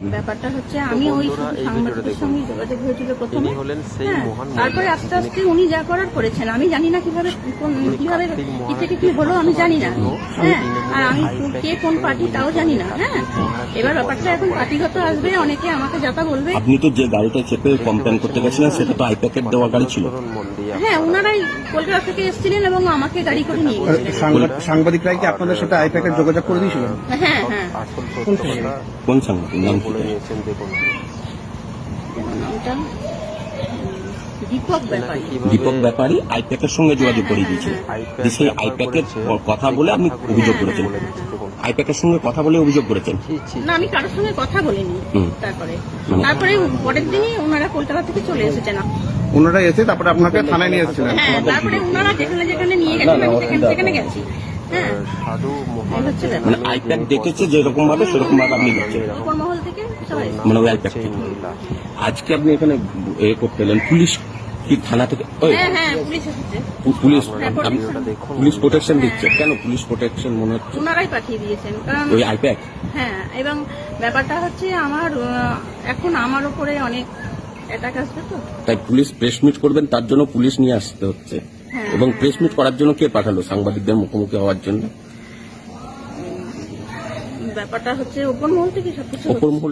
ব্যাপারটা হচ্ছে আমি ওই সাংবাদিকের সঙ্গে যোগাযোগ হয়েছিল প্রথমে, তারপরে আস্তে আস্তে উনি যা করার করেছেন। আমি জানি না কিভাবে কি থেকে কি হলো আমি জানি না, হ্যাঁ, আর আমি কে কোন পার্টি তাও জানি না। হ্যাঁ, এবার ব্যাপারটা এখন পার্টিগত আসবে, অনেকে আমাকে যাতা বলবে। আপনি তো যে গাড়িটা চেপে কমপ্লেন করতে গেছিলেন সেটা তো আইপ্যাকের দেওয়া গাড়ি ছিল। হ্যাঁ, ওনারাই কলকাতা থেকে এসেছিলেন এবং আমাকে গাড়ি করে নিয়ে গেছিলেন। সাংবাদিকরাই কি আপনাদের সাথে আইপ্যাকের যোগাযোগ করে দিয়েছিল? হ্যাঁ হ্যাঁ। কোন সাংবাদিক নাম কি? নামটা দীপক ব্যাপারী। দীপক ব্যাপারী আইপ্যাকের সঙ্গে যোগাযোগ করে দিয়েছিল। সেই আইপ্যাকের কথা বলে আপনি অভিযোগ করেছেন, আইপ্যাকের সঙ্গে কথা বলে অভিযোগ করেছেন? না, আমি কারোর সঙ্গে কথা বলিনি। তারপরে পরের দিনই ওনারা কলকাতা থেকে চলে এসেছেন। ওনারা এসে তারপরে আপনাকে থানায় নিয়ে এসেছিলেন? হ্যাঁ, তারপরে ওনারা যেখানে যেখানে নিয়ে গেছেন আমি সেখানে গেছি। হ্যাঁ, মানে আইপ্যাক দেখেছে যেরকম ভাবে সেরকম ভাবে আপনি যাচ্ছেন উপর মহল থেকে সবাই। মানে ওই আইপ্যাক থেকে। আজকে আপনি এখানে করতে এলেন, পুলিশ কি থানা থেকে? হ্যাঁ হ্যাঁ, পুলিশ এসেছে। পুলিশ প্রোটেকশন দিচ্ছে কেন? পুলিশ প্রোটেকশন মনে হচ্ছে ওনারাই পাঠিয়ে দিয়েছেন, কারণ ওই আইপ্যাক। হ্যাঁ, এবং ব্যাপারটা হচ্ছে এখন আমার উপরে অনেক অ্যাটাক আসবে, তো তাই পুলিশ প্রেস মিট করবেন, তার জন্য পুলিশ নিয়ে আসতে হচ্ছে। এবং প্রেস মিট করার জন্য কে পাঠালো সাংবাদিকদের মুখোমুখি হওয়ার জন্য? ব্যাপারটা হচ্ছে উপর মহল থেকে সবকিছু উপর মহল